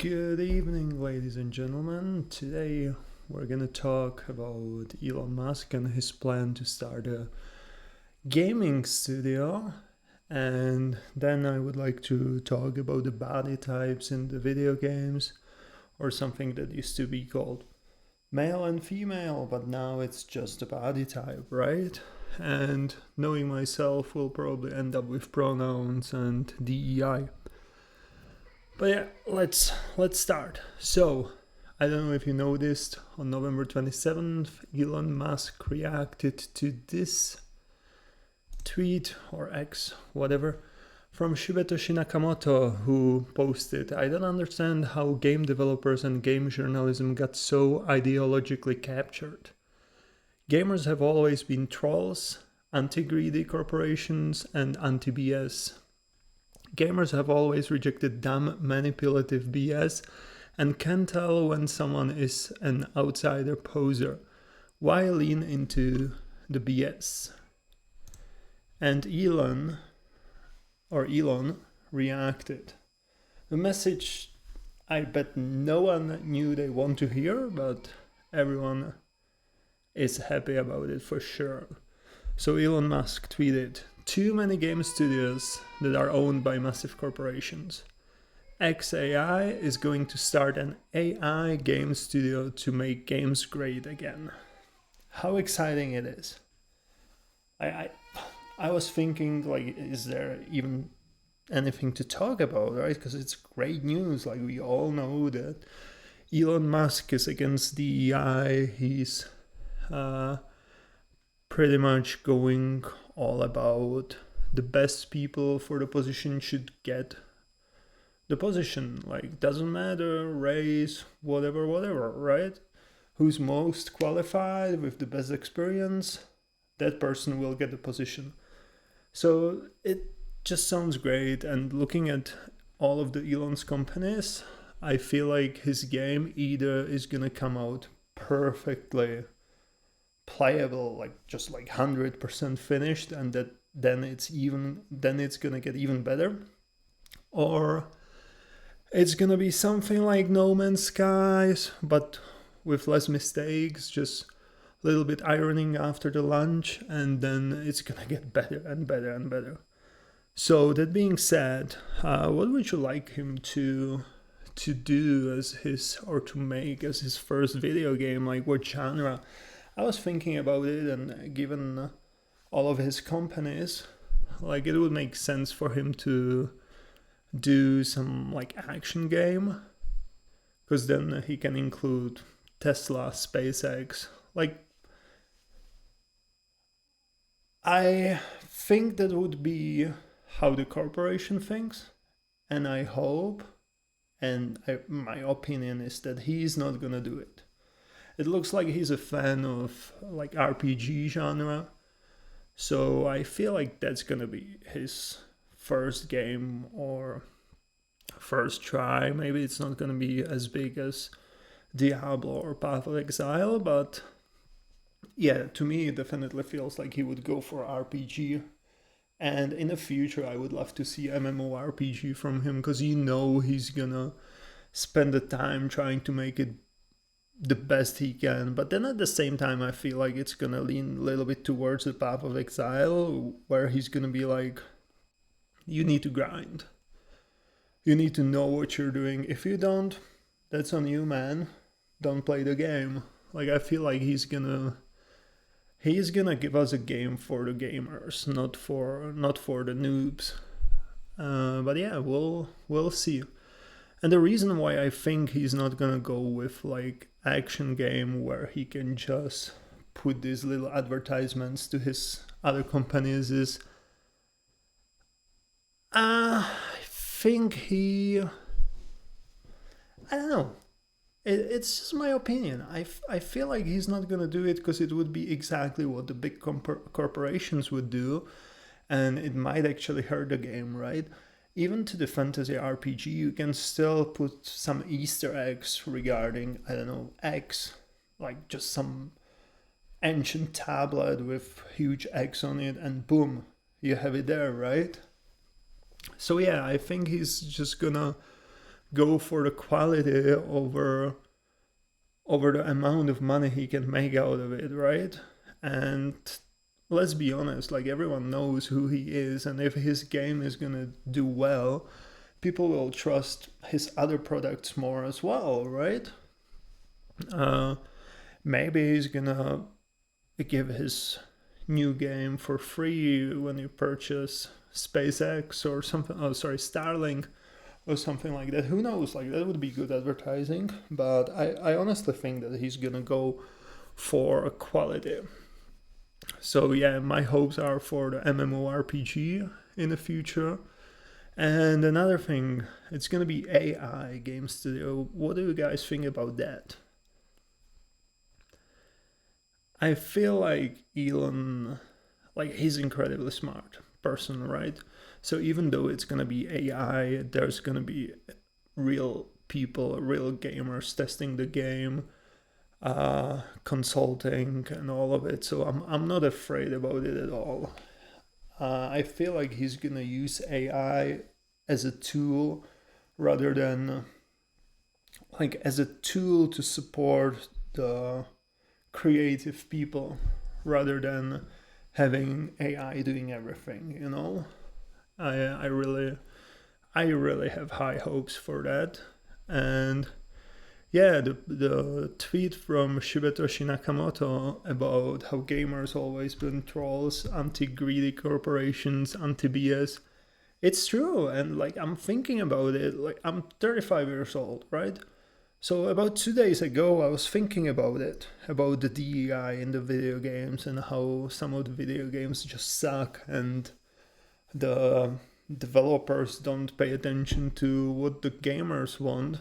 Good evening, ladies and gentlemen. Today we're gonna talk about Elon Musk and his plan to start a gaming studio. And then I would like to talk about the body types in the video games, or something that used to be called male and female, but now it's just a body type, right? And knowing myself, will probably end up with pronouns and DEI. But yeah, let's start. So, I don't know if you noticed, on November 27th, Elon Musk reacted to this tweet or X, whatever, from Shibetoshi Nakamoto, who posted, "I don't understand how game developers and game journalism got so ideologically captured. Gamers have always been trolls, anti-greedy corporations, and anti-BS. Gamers have always rejected dumb, manipulative BS and can tell when someone is an outsider poser. Why lean into the BS?" And Elon reacted. The message I bet no one knew they want to hear, but everyone is happy about it for sure. So Elon Musk tweeted, "Too many game studios that are owned by massive corporations. XAI is going to start an AI game studio to make games great again." How exciting it is. I was thinking, like, is there even anything to talk about, right? Because it's great news. Like, we all know that Elon Musk is against DEI. He's pretty much going all about the best people for the position should get the position. Like, doesn't matter race, whatever, right? Who's most qualified with the best experience, that person will get the position. So it just sounds great. And looking at all of the Elon's companies, I feel like his game either is gonna come out perfectly playable, like just like 100% finished, and then it's gonna get even better, or it's gonna be something like No Man's Skies, but with less mistakes, just a little bit ironing after the lunch, and then it's gonna get better and better and better. So that being said, what would you like him to do as his, or to make as his first video game? Like, what genre? I was thinking about it, and given all of his companies, like, it would make sense for him to do some like action game, because then he can include Tesla, SpaceX. Like, I think that would be how the corporation thinks, and I hope, and my opinion is that he's not gonna do it. It looks like he's a fan of like RPG genre, so I feel like that's gonna be his first game or first try. Maybe it's not gonna be as big as Diablo or Path of Exile, but yeah, to me it definitely feels like he would go for RPG. And in the future, I would love to see MMORPG from him, because he's gonna spend the time trying to make it the best he can. But then at the same time, I feel like it's gonna lean a little bit towards the Path of Exile, where he's gonna be like, you need to grind. You need to know what you're doing. If you don't, that's on you, man. Don't play the game. Like, I feel like he's gonna give us a game for the gamers, not for the noobs. But yeah, we'll see. And the reason why I think he's not gonna go with like action game where he can just put these little advertisements to his other companies is, I think I don't know. It's just my opinion. I feel like he's not gonna do it because it would be exactly what the big corporations would do, and it might actually hurt the game, right? Even to the fantasy RPG, you can still put some Easter eggs regarding, I don't know, X, like just some ancient tablet with huge X on it, and boom, you have it there, right? So yeah, I think he's just gonna go for the quality over the amount of money he can make out of it, right? And let's be honest, like everyone knows who he is, and if his game is gonna do well, people will trust his other products more as well, right? Maybe he's gonna give his new game for free when you purchase SpaceX or something. Oh, sorry, Starlink or something like that. Who knows? Like that would be good advertising. But I honestly think that he's gonna go for quality. So yeah, my hopes are for the MMORPG in the future. And another thing, it's gonna be AI game studio. What do you guys think about that? I feel like Elon, like he's incredibly smart person, right? So even though it's gonna be AI, there's gonna be real people, real gamers testing the game, consulting and all of it. So I'm not afraid about it at all. I feel like he's gonna use AI as a tool rather than like as a tool to support the creative people rather than having AI doing everything, you know? I really have high hopes for that. And yeah, the tweet from Shibetoshi Nakamoto about how gamers always been trolls, anti-greedy corporations, anti-BS. It's true, and like I'm thinking about it, like I'm 35 years old, right? So about 2 days ago, I was thinking about it, about the DEI in the video games and how some of the video games just suck and the developers don't pay attention to what the gamers want.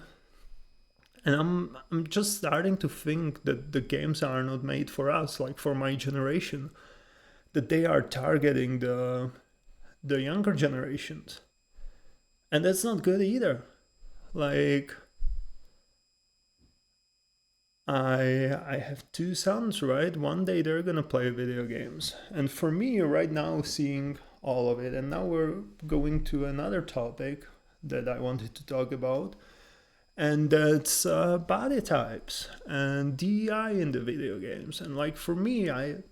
And I'm just starting to think that the games are not made for us, like for my generation, that they are targeting the younger generations. And that's not good either. Like I have 2 sons, right? One day they're gonna play video games. And for me right now, seeing all of it, and now we're going to another topic that I wanted to talk about, and that's body types and DEI in the video games. And like for me, I'm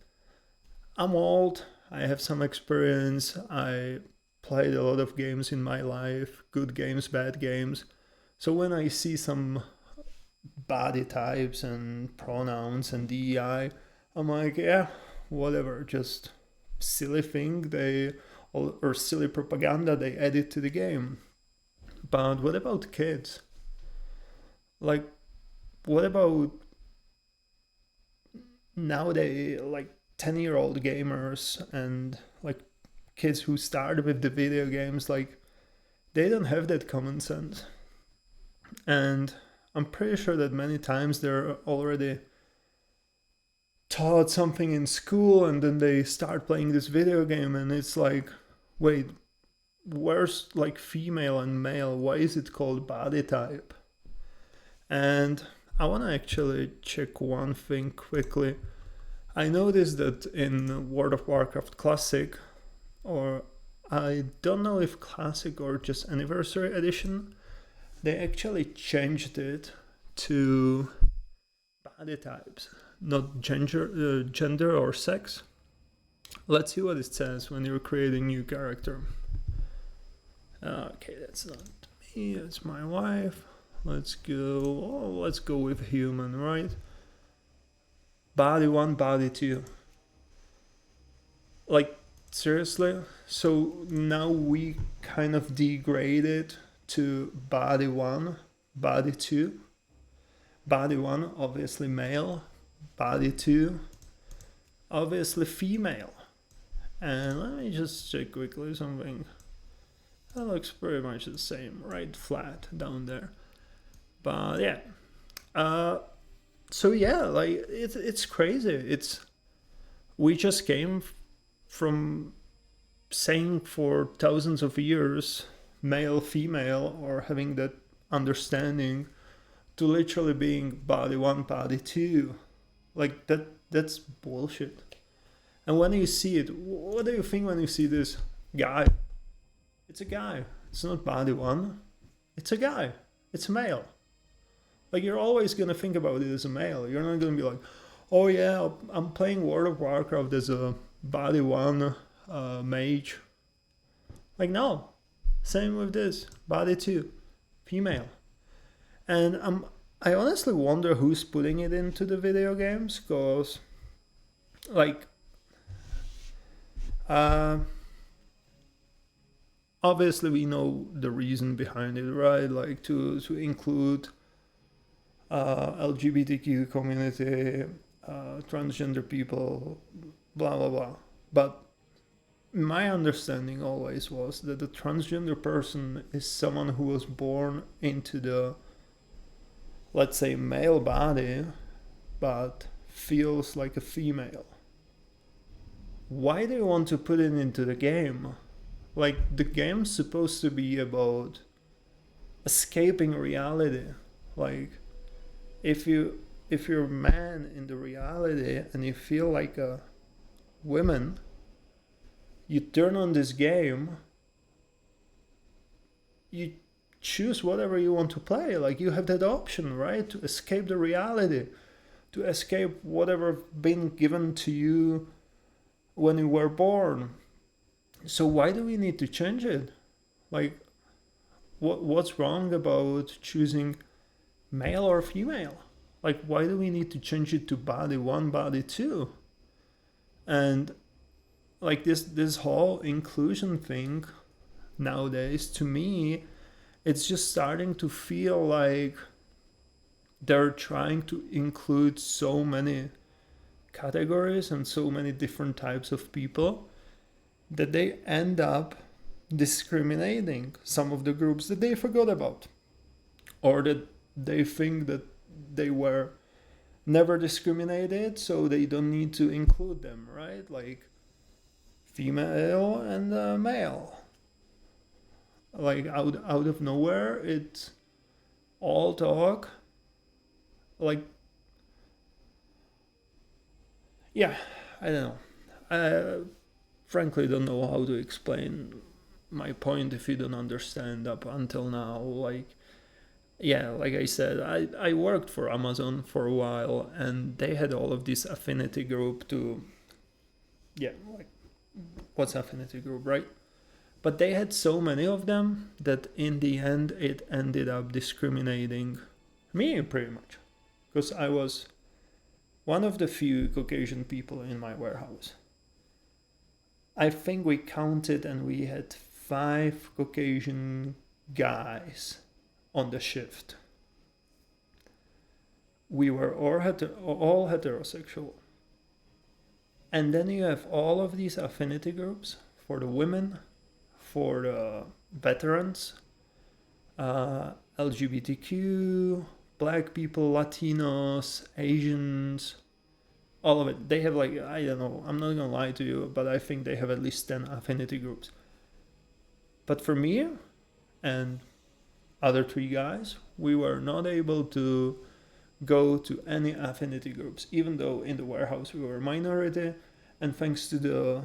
old, I have some experience, I played a lot of games in my life, good games, bad games. So when I see some body types and pronouns and DEI, I'm like, yeah, whatever, just silly thing or silly propaganda they added to the game. But what about kids? Like, what about nowadays, like 10-year-old gamers and like kids who started with the video games, like they don't have that common sense. And I'm pretty sure that many times they're already taught something in school and then they start playing this video game and it's like, wait, where's like female and male? Why is it called body type? And I want to actually check one thing quickly. I noticed that in World of Warcraft Classic, or I don't know if Classic or just Anniversary Edition, they actually changed it to body types, not gender or sex. Let's see what it says when you're creating a new character. Okay, that's not me, that's my wife. Let's go with human, right? Body 1, body 2. Like, seriously? So now we kind of degrade it to body 1, body 2. Body 1, obviously male. Body 2, obviously female. And let me just check quickly something. That looks pretty much the same, right? Flat down there. But yeah. So yeah, like it's crazy. We just came from saying for thousands of years male, female, or having that understanding, to literally being body 1, body 2. Like that's bullshit. And when you see it, what do you think when you see this? guy. It's a guy. It's not body 1. It's a guy. it's a male. Like, you're always gonna think about it as a male. You're not gonna be like, oh yeah, I'm playing World of Warcraft as a body 1 mage. Like, no. Same with this. Body 2, female. And I honestly wonder who's putting it into the video games, because, like, obviously we know the reason behind it, right? Like, to include LGBTQ community, transgender people, blah blah blah. But my understanding always was that a transgender person is someone who was born into the, let's say, male body, but feels like a female. Why do you want to put it into the game? Like, the game's supposed to be about escaping reality. Like, if you're a man in the reality and you feel like a woman, you turn on this game, you choose whatever you want to play. Like, you have that option, right? To escape the reality, to escape whatever been given to you when you were born. So why do we need to change it? Like, what's wrong about choosing male or female? Like, why do we need to change it to body 1, body 2? And like, this whole inclusion thing nowadays, to me, it's just starting to feel like they're trying to include so many categories and so many different types of people that they end up discriminating some of the groups that they forgot about, or that they think that they were never discriminated, so they don't need to include them, right? Like, female and male. Like, out of nowhere, it's all talk. Like, yeah, I don't know. I frankly don't know how to explain my point if you don't understand up until now. Like, yeah, like I said, I worked for Amazon for a while, and they had all of this affinity group to, yeah, like, what's affinity group, right? But they had so many of them that in the end it ended up discriminating me pretty much, because I was one of the few Caucasian people in my warehouse. I think we counted and we had 5 Caucasian guys on the shift. We were all heterosexual. And then you have all of these affinity groups for the women, for the veterans, LGBTQ, black people, Latinos, Asians, all of it. They have, like, I don't know, I'm not gonna lie to you, but I think they have at least 10 affinity groups. But for me and other 3 guys, we were not able to go to any affinity groups, even though in the warehouse we were a minority, and thanks to the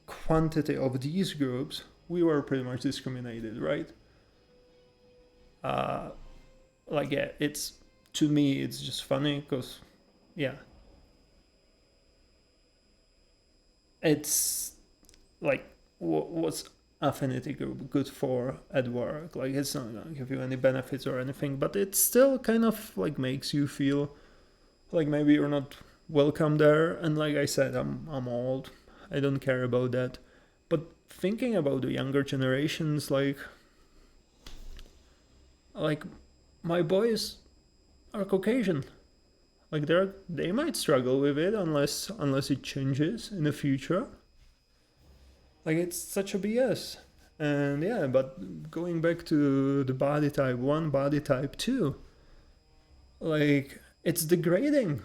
quantity of these groups, we were pretty much discriminated, right? Like, yeah, it's, to me, it's just funny, because, yeah, it's like, what's affinity group good for at work? Like, it's not gonna give you any benefits or anything, but it still kind of like makes you feel like maybe you're not welcome there. And like I said, I'm old, I don't care about that. But thinking about the younger generations, like my boys are Caucasian. Like, they might struggle with it unless it changes in the future. Like, it's such a BS. And yeah, but going back to the body type 1, body type 2, like, it's degrading.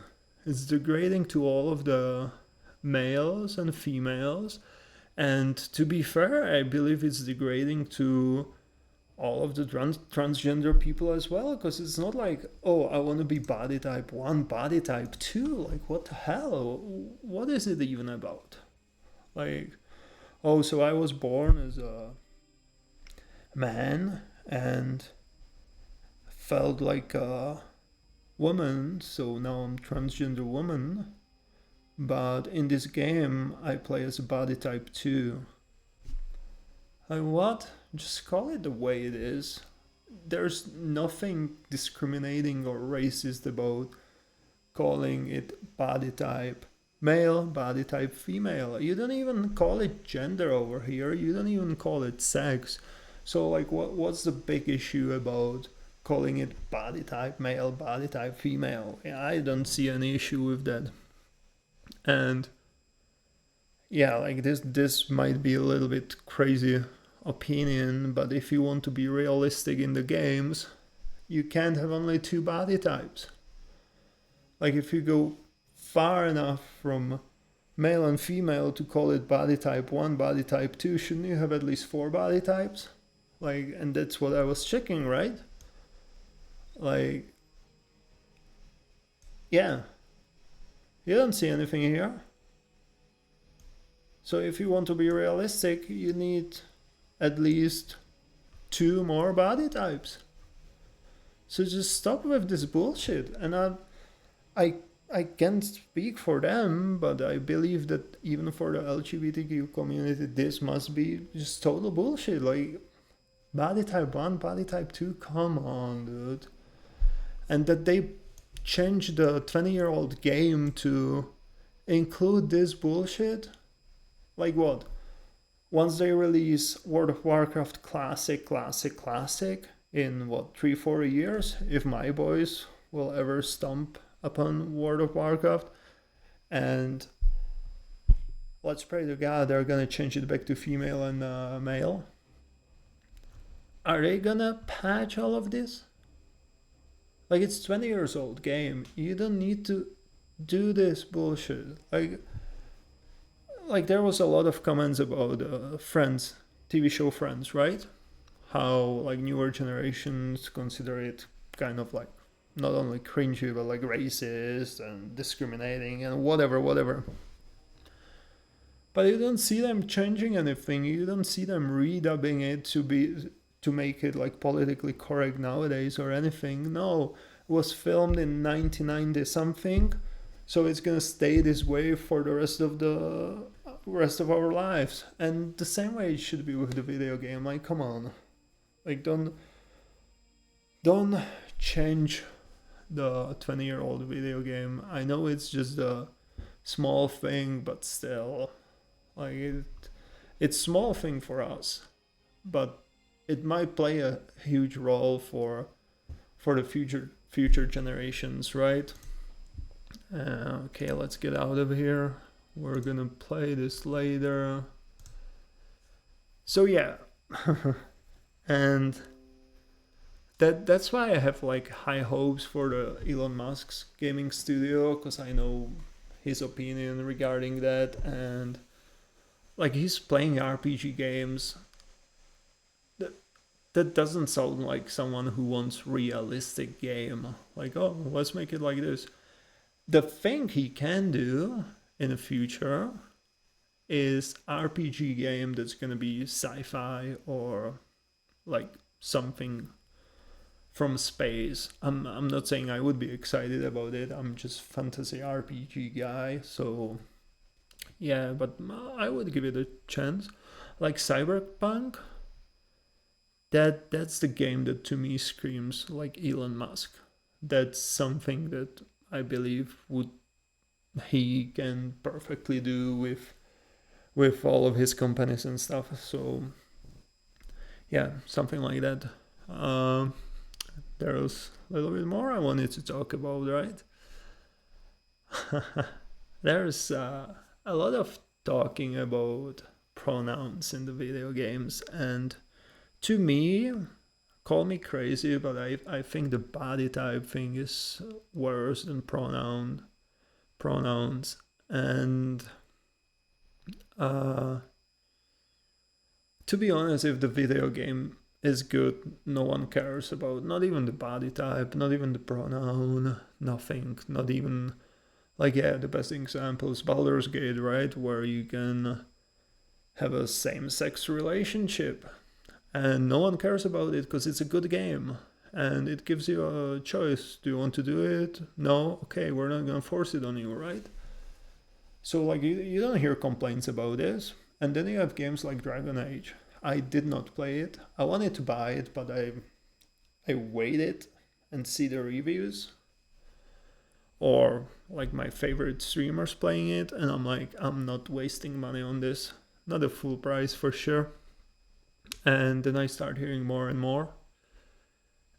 It's degrading to all of the males and females. And to be fair, I believe it's degrading to all of the transgender people as well, because it's not like, oh, I want to be body type 1, body type 2. Like, what the hell? What is it even about? Like, oh, so I was born as a man and felt like a woman, so now I'm transgender woman. But in this game, I play as a body type 2. Like what? Just call it the way it is. There's nothing discriminating or racist about calling it body type male, body type female. You don't even call it gender over here. You don't even call it sex. So like what's the big issue about calling it body type male, body type female? I don't see any issue with that. And yeah, like this might be a little bit crazy opinion, but if you want to be realistic in the games, you can't have only 2 body types. Like if you go far enough from male and female to call it body type 1, body type 2, shouldn't you have at least 4 body types? Like, and that's what I was checking, right? Like, yeah, you don't see anything here. So if you want to be realistic, you need at least 2 more body types. So just stop with this bullshit. And I can't speak for them, but I believe that even for the LGBTQ community, this must be just total bullshit. Like, body type 1, body type 2, come on, dude. And that they changed the 20-year-old game to include this bullshit? Like what? Once they release World of Warcraft Classic in what, 3-4 years, if my boys will ever stump upon World of Warcraft, and let's pray to God they're gonna change it back to female and male. Are they gonna patch all of this? Like, it's 20 years old game. You don't need to do this bullshit. Like there was a lot of comments about Friends, TV show Friends, right? How like newer generations consider it kind of like not only cringy but like racist and discriminating and whatever. But you don't see them changing anything. You don't see them redubbing it to make it like politically correct nowadays or anything. No, it was filmed in 1990 something, so it's gonna stay this way for the rest of our lives. And the same way it should be with the video game. Like, come on, like don't change the 20-year-old video game. I know it's just a small thing, but still, like it's small thing for us, but it might play a huge role for the future generations, right? Okay, let's get out of here. We're gonna play this later. So yeah, and that's why I have like high hopes for the Elon Musk's gaming studio, because I know his opinion regarding that, and like he's playing RPG games. That doesn't sound like someone who wants realistic game. Like, oh, let's make it like this. The thing he can do in the future is RPG game that's gonna be sci-fi or like something from space. I'm not saying I would be excited about it. I'm just fantasy RPG guy. So yeah, but I would give it a chance. Like Cyberpunk. That's the game that to me screams like Elon Musk. That's something that I believe he can perfectly do with all of his companies and stuff. So yeah, something like that. There's a little bit more I wanted to talk about, right? There's a lot of talking about pronouns in the video games, and to me, call me crazy, but I think the body type thing is worse than pronouns. And to be honest, if the video game is good, no one cares about not even the body type, not even the pronoun, nothing, not even like, yeah, the best example is Baldur's Gate, right, where you can have a same-sex relationship and no one cares about it because it's a good game. and it gives you a choice. Do you want to do it? No? Okay, we're not gonna force it on you, right? So like you don't hear complaints about this. And then you have games like Dragon Age. I did not play it. I wanted to buy it, but I waited and see the reviews or like my favorite streamers playing it, and I'm like, I'm not wasting money on this. Not a full price for sure. And then I start hearing more and more.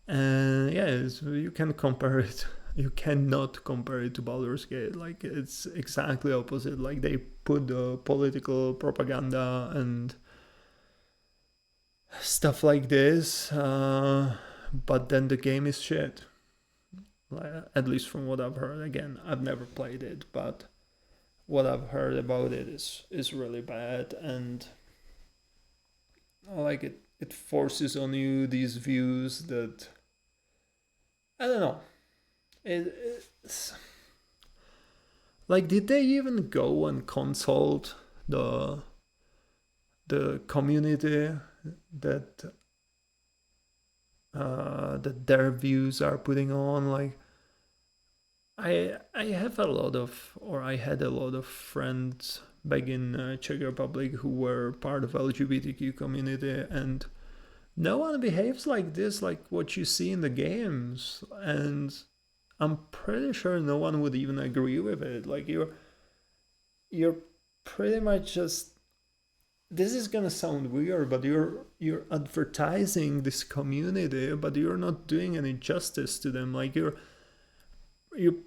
And yeah, you can compare it. You cannot compare it to Baldur's Gate. Like it's exactly opposite. Like they put the political propaganda and stuff like this, but then the game is shit. At least from what I've heard. Again, I've never played it, but what I've heard about it is really bad, and like it forces on you these views that I don't know. It's like, did they even go and consult the community that that their views are putting on? Like, I have a lot of, or I had a lot of friends back in Czech Republic who were part of LGBTQ community, and no one behaves like this, like what you see in the games. And I'm pretty sure no one would even agree with it. Like you're pretty much just, this is gonna sound weird, but you're advertising this community, but you're not doing any justice to them. Like you're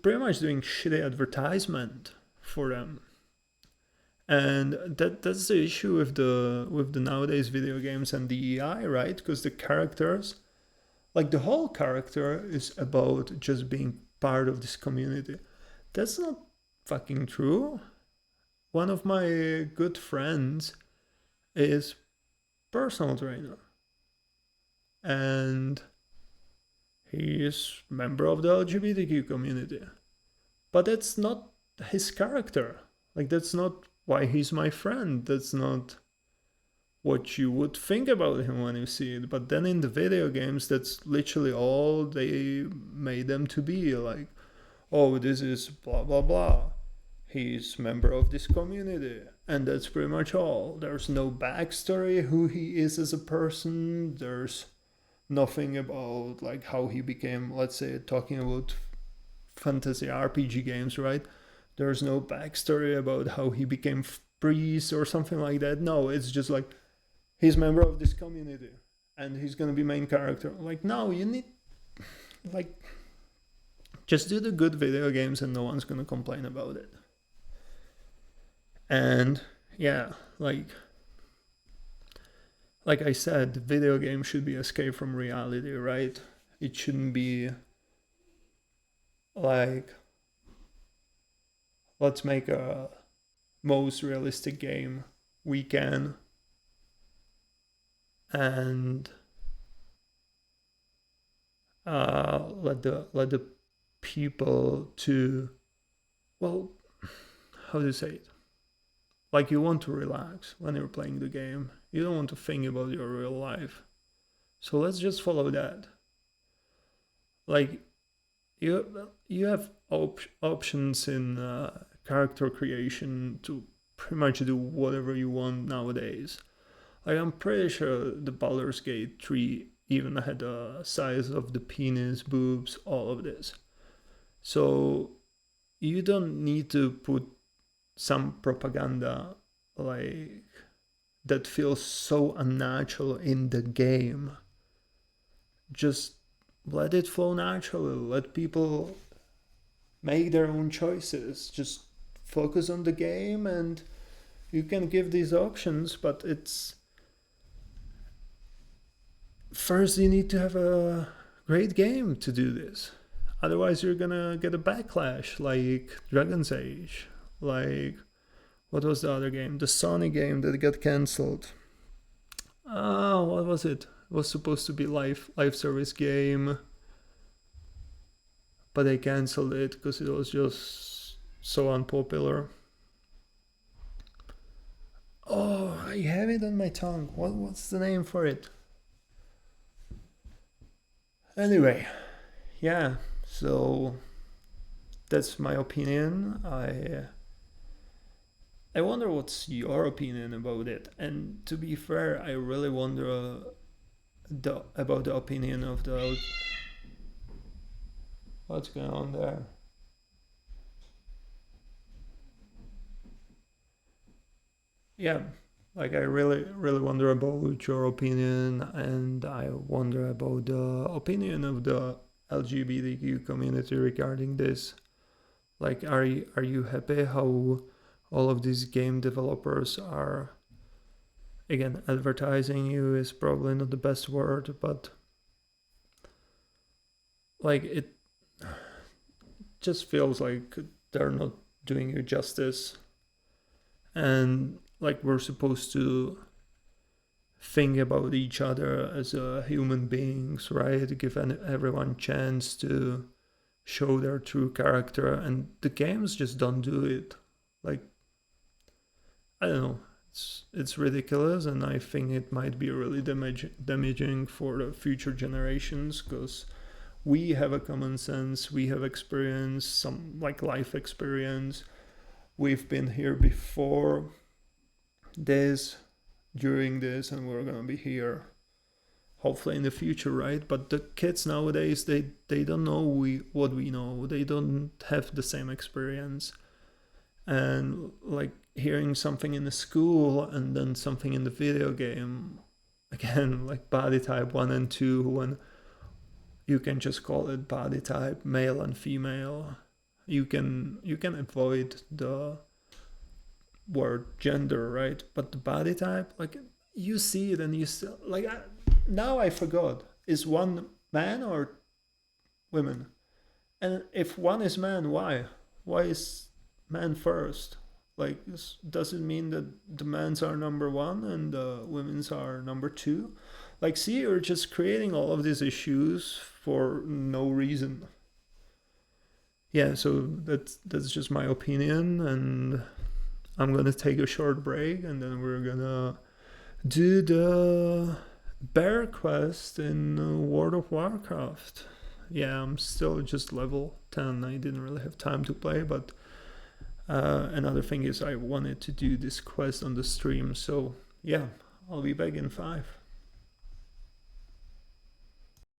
pretty much doing shitty advertisement for them. And that's the issue with the nowadays video games and DEI, right? Because the characters, like the whole character is about just being part of this community. That's not fucking true. One of my good friends is personal trainer, and he is member of the LGBTQ community, but that's not his character. Like that's not why he's my friend. That's not what you would think about him when you see it. But then in the video games, that's literally all they made them to be. Like, oh, this is blah blah blah, he's member of this community, and that's pretty much all. There's no backstory who he is as a person. There's nothing about like how he became, let's say, talking about fantasy RPG games, right? There's no backstory about how he became priest or something like that. No, it's just like he's member of this community and he's gonna be main character. Like, no, you need, like, just do the good video games and no one's gonna complain about it. And yeah, like I said, video games should be escape from reality, right? It shouldn't be like, let's make a most realistic game we can, and let the people to, well, how do you say it? Like, you want to relax when you're playing the game. You don't want to think about your real life. So let's just follow that. Like, you have options in character creation to pretty much do whatever you want nowadays. Like, I'm pretty sure the Baldur's Gate 3 even had the size of the penis, boobs, all of this. So you don't need to put some propaganda like that feels so unnatural in the game. Just let it flow naturally. Let people make their own choices. Just focus on the game, and you can give these options, but it's, first you need to have a great game to do this. Otherwise you're gonna get a backlash like Dragon's Age, like, what was the other game? The Sony game that got cancelled. What was it? It was supposed to be live service game, but they cancelled it because it was just so unpopular. Oh, I have it on my tongue. What's the name for it? Anyway, yeah, so that's my opinion. I wonder what's your opinion about it. And to be fair, I really wonder about the opinion of the what's going on there. Yeah, like I really wonder about your opinion, and I wonder about the opinion of the LGBTQ community regarding this. Like, are you happy how all of these game developers are, again, advertising you is probably not the best word, but like it just feels like they're not doing you justice, and like we're supposed to think about each other as human beings, right? Give everyone chance to show their true character, and the games just don't do it. Like, I don't know, it's ridiculous, and I think it might be really damaging for the future generations, because we have a common sense, we have experience, some like life experience. We've been here before this, during this, and we're gonna be here hopefully in the future, right? But the kids nowadays, they don't know what we know. They don't have the same experience, and like hearing something in the school and then something in the video game, again, like body type 1 and 2, when you can just call it body type male and female. You can avoid the word gender, right? But the body type, like, you see it and you still like now I forgot, is one man or women? And if one is man, why is man first? Like, does it mean that the men's are number one and the women's are number two? Like, see, you're just creating all of these issues for no reason. Yeah, so that's just my opinion, and I'm gonna take a short break, and then we're gonna do the bear quest in World of Warcraft. Yeah, I'm still just level 10. I didn't really have time to play, but another thing is I wanted to do this quest on the stream. So yeah, I'll be back in 5.